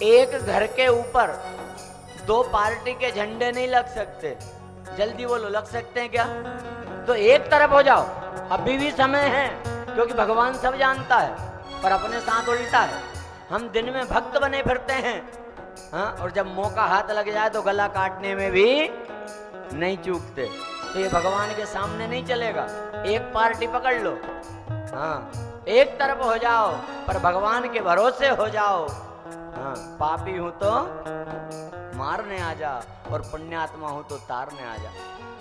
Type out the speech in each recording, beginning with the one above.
एक घर के ऊपर दो पार्टी के झंडे नहीं लग सकते। जल्दी बोलो, लग सकते हैं क्या? तो एक तरफ हो जाओ, अभी भी समय है, क्योंकि भगवान सब जानता है, पर अपने साथ उल्टा है। हम दिन में भक्त बने फिरते हैं, हाँ, और जब मौका हाथ लग जाए तो गला काटने में भी नहीं चूकते। तो ये भगवान के सामने नहीं चलेगा। एक पार्टी पकड़ लो, हाँ, एक तरफ हो जाओ, पर भगवान के भरोसे हो जाओ। हाँ, पापी हूं तो मारने आ जा, और पुण्यात्मा हूं तो तारने आ जा।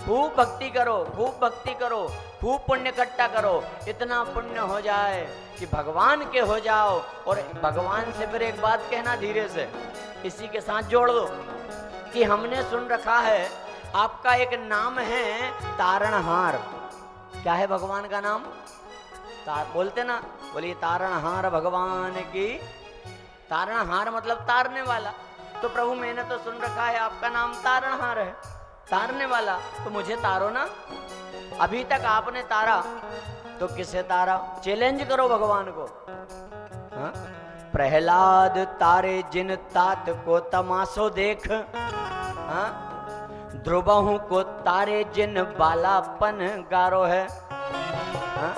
खूब भक्ति करो, खूब भक्ति करो, खूब पुण्य इकट्ठा करो, इतना पुण्य हो जाए कि भगवान के हो जाओ। और भगवान से फिर एक बात कहना धीरे से, इसी के साथ जोड़ दो कि हमने सुन रखा है आपका एक नाम है तारणहार। क्या है भगवान का नाम? बोलते ना, बोलिए तारणहार भगवान की। तारणहार मतलब तारने वाला। तो प्रभु मैंने तो सुन रखा है आपका नाम तारणहार है, तारने वाला, तो मुझे तारो ना। अभी तक आपने तारा, तो किसे तारा? चैलेंज करो भगवान को। हाँ? प्रहलाद तारे जिन तात को तमाशो देख, हाँ? ध्रुवहु को तारे जिन बालापन गारो है। हाँ?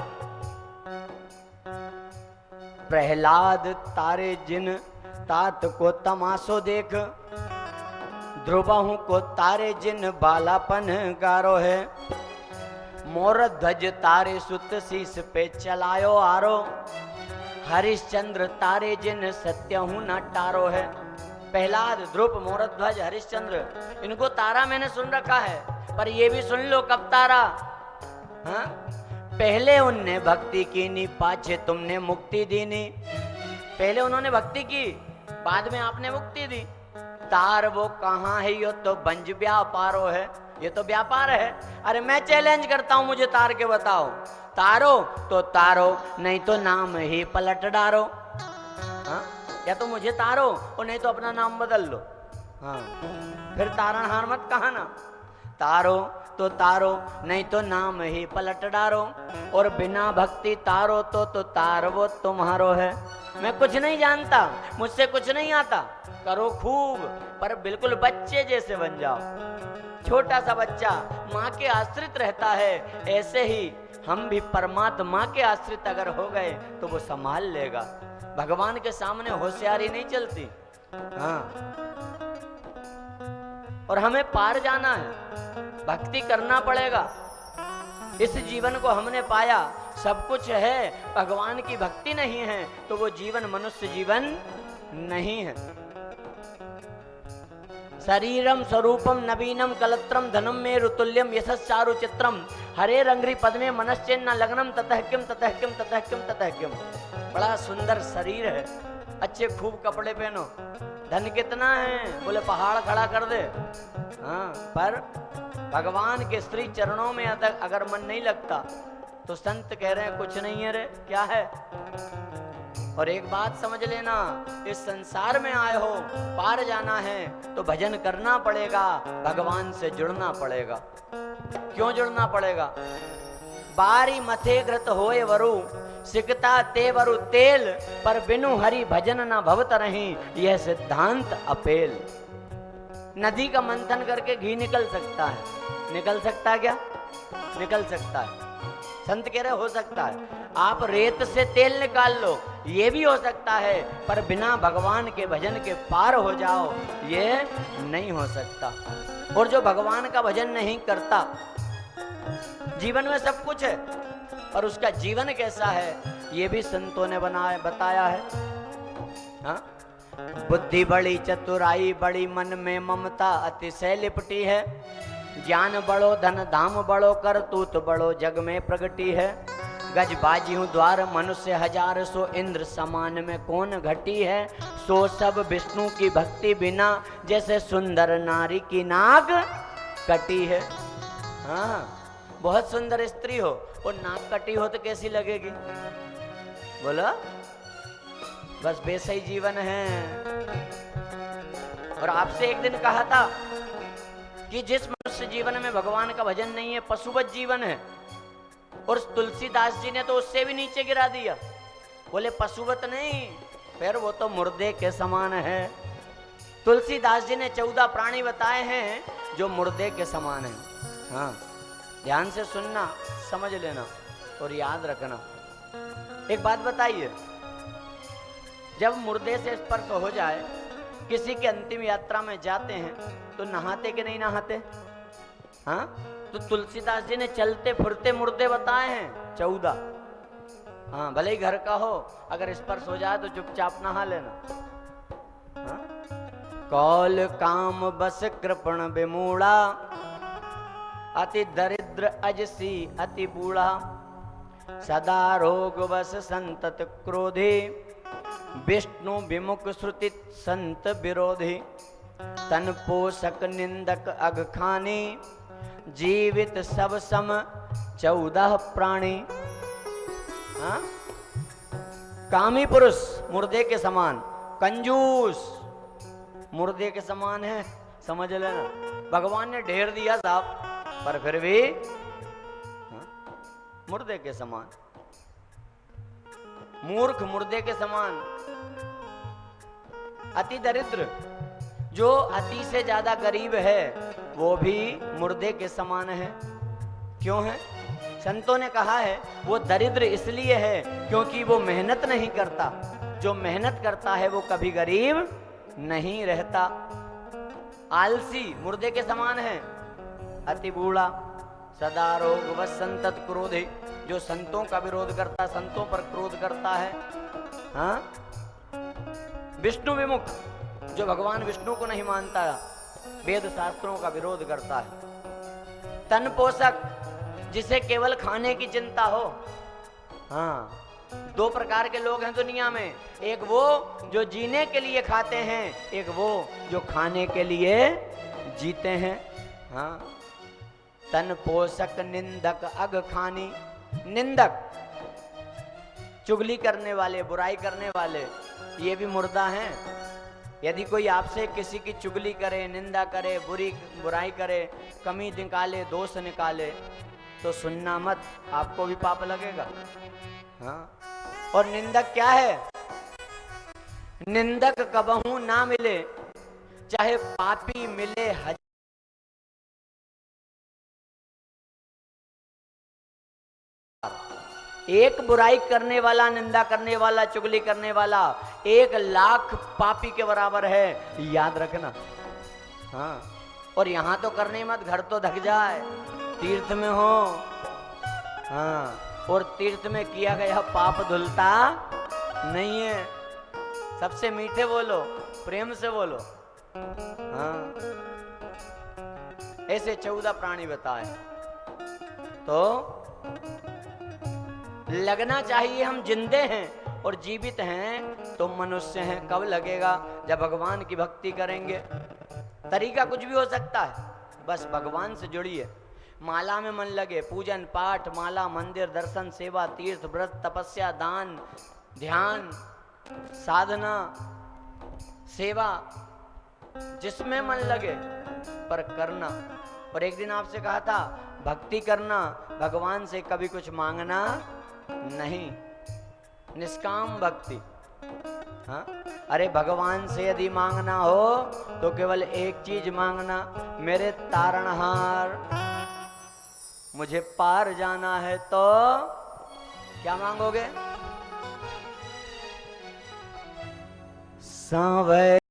प्रहलाद तारे जिन तात को तमाशो देख, ध्रुवहु को तारे जिन बालापन गारो है। मोर ध्वज तारे सुत शीस पे चलायो आरो, हरिश्चंद्र तारे जिन सत्यहु न टारो है। प्रहलाद, ध्रुव, मोरध्वज, हरिश्चंद्र, इनको तारा मैंने सुन रखा है, पर ये भी सुन लो कब तारा। हाँ? पहले उनने भक्ति की नी, पाछे तुमने मुक्ति दी नी। पहले उन्होंने भक्ति की, बाद में आपने मुक्ति दी। तार वो कहाँ है, यो तो बंज व्यापारो है, ये तो व्यापार है। अरे मैं चैलेंज करता हूं, मुझे तार के बताओ। तारो तो तारो, नहीं तो नाम ही पलट डारो। हाँ? या तो मुझे तारो, और नहीं तो अपना नाम बदल लो। हाँ, फिर तारणहार मत कहा ना। तारो तो तारो, नहीं तो नाम ही पलट डारो, और बिना भक्ति तारो तो तार वो तुम्हारो है। मैं कुछ नहीं जानता, मुझसे कुछ नहीं आता, करो खूब, पर बिल्कुल बच्चे जैसे बन जाओ। छोटा सा बच्चा माँ के आश्रित रहता है, ऐसे ही हम भी परमात्मा के आश्रित अगर हो गए तो वो संभाल लेगा। भगवान के सामने होशियारी नहीं चलती। हाँ, और हमें पार जाना है, भक्ति करना पड़ेगा। इस जीवन को हमने पाया, सब कुछ है, भगवान की भक्ति नहीं है तो वो जीवन मनुष्य जीवन नहीं है। शरीरम स्वरूपम नवीनम कलत्रम धनम में ऋतुल्यम यशस्चारु चित्रम, हरे रंग्री पद्मे मनश्चेन्न लग्नम ततः किम ततः किम ततः किम ततः किम। बड़ा सुंदर शरीर है, अच्छे खूब कपड़े पहनो। धन कितना है? बोले पहाड़ खड़ा कर दे। हाँ, पर भगवान के श्री चरणों में अगर मन नहीं लगता तो संत कह रहे हैं कुछ नहीं है रे, क्या है? और एक बात समझ लेना, इस संसार में आए हो, पार जाना है तो भजन करना पड़ेगा, भगवान से जुड़ना पड़ेगा। क्यों जुड़ना पड़ेगा? बारी मथे घृत होए वरु, सिकता ते वरु तेल, पर बिनु हरि भजन न भवत रही, यह सिद्धांत अपेल। नदी का मंथन करके घी निकल सकता है, निकल सकता है क्या? निकल सकता है। संत कह रहे हो सकता है। आप रेत से तेल निकाल लो, ये भी हो सकता है, पर बिना भगवान के भजन के पार हो जाओ, ये नहीं हो सकता। और जो भगवान का भजन नहीं करता, जीवन में सब कुछ है, पर उसका जीवन कैसा है ये भी संतों ने बताया है। हाँ? बुद्धि बड़ी, चतुराई बड़ी, मन में ममता अतिशय लिपटी है, ज्ञान बड़ो, धन धाम बड़ो, करतूत बड़ो, जग में प्रगति है। गजबाजी हूँ द्वार मनुष्य हजार, सो इंद्र समान में कौन घटी है। सो सब विष्णु की भक्ति बिना, जैसे सुंदर नारी की नाक कटी है। हाँ, बहुत सुंदर स्त्री हो और नाक कटी हो तो कैसी लगेगी? बोलो, बस वैसा ही जीवन है। और आपसे एक दिन कहा था कि जिस मनुष्य जीवन में भगवान का भजन नहीं है, पशुवत जीवन है। और तुलसीदास जी ने तो उससे भी नीचे गिरा दिया, बोले पशुवत नहीं, फिर वो तो मुर्दे के समान है। तुलसीदास जी ने 14 प्राणी बताए हैं जो मुर्दे के समान हैं। हाँ, ध्यान से सुनना, समझ लेना और याद रखना। एक बात बताइए, जब मुर्दे से स्पर्श हो जाए, किसी की अंतिम यात्रा में जाते हैं तो नहाते कि नहीं नहाते? हाँ, तो तुलसीदास जी ने चलते फिरते मुर्दे बताए हैं 14। हाँ, भले ही घर का हो, अगर स्पर्श हो जाए तो चुपचाप नहा लेना। हाँ? कौल काम बस कृपण विमूढ़ा, अति दरिद्र अजसी अति बूढ़ा, सदा रोग बस संतत क्रोधे, विष्णु विमुख श्रुति संत विरोधी, तन पोषक निंदक अघ खानी, जीवित सब सम 14 प्राणी। हाँ? कामी पुरुष मुर्दे के समान, कंजूस मुर्दे के समान है, समझ लेना। भगवान ने ढेर दिया साहब, पर फिर भी मुर्दे के समान। मूर्ख मुर्दे के समान। अति दरिद्र, जो अति से ज्यादा गरीब है वो भी मुर्दे के समान है। क्यों है? संतों ने कहा है वो दरिद्र इसलिए है क्योंकि वो मेहनत नहीं करता। जो मेहनत करता है वो कभी गरीब नहीं रहता। आलसी मुर्दे के समान है। अति बूढ़ा, सदा रोग व संतत क्रोधे, जो संतों का विरोध करता, संतों पर क्रोध करता है। हाँ? विष्णु विमुख, जो भगवान विष्णु को नहीं मानता, वेद शास्त्रों का विरोध करता है। तन पोषक, जिसे केवल खाने की चिंता हो। हाँ, 2 प्रकार के लोग हैं दुनिया में, एक वो जो जीने के लिए खाते हैं, एक वो जो खाने के लिए जीते हैं। हाँ, तन पोषक निंदक अघ खानी। निंदक, चुगली करने वाले, बुराई करने वाले, ये भी मुर्दा हैं। यदि कोई आपसे किसी की चुगली करे, निंदा करे, बुराई करे, कमी निकाले, दोष निकाले, तो सुनना मत, आपको भी पाप लगेगा। हाँ? और निंदक क्या है? निंदक कबहू ना मिले, चाहे पापी मिले हजार। एक बुराई करने वाला, निंदा करने वाला, चुगली करने वाला 1 लाख पापी के बराबर है, याद रखना। हाँ, और यहां तो करने मत, घर तो धक जाए, तीर्थ में हो। हाँ, और तीर्थ में किया गया पाप धुलता नहीं है। सबसे मीठे बोलो, प्रेम से बोलो। हाँ, ऐसे 14 प्राणी बताए। तो लगना चाहिए हम जिंदे हैं और जीवित हैं तो मनुष्य हैं। कब लगेगा? जब भगवान की भक्ति करेंगे। तरीका कुछ भी हो सकता है, बस भगवान से जुड़िए। माला में मन लगे, पूजन पाठ, माला, मंदिर, दर्शन, सेवा, तीर्थ, व्रत, तपस्या, दान, ध्यान, साधना, सेवा, जिसमें मन लगे पर करना। और एक दिन आपसे कहा था, भक्ति करना, भगवान से कभी कुछ मांगना नहीं, निष्काम भक्ति। हाँ? अरे भगवान से यदि मांगना हो तो केवल एक चीज मांगना, मेरे तारणहार, मुझे पार जाना है। तो क्या मांगोगे? सांवै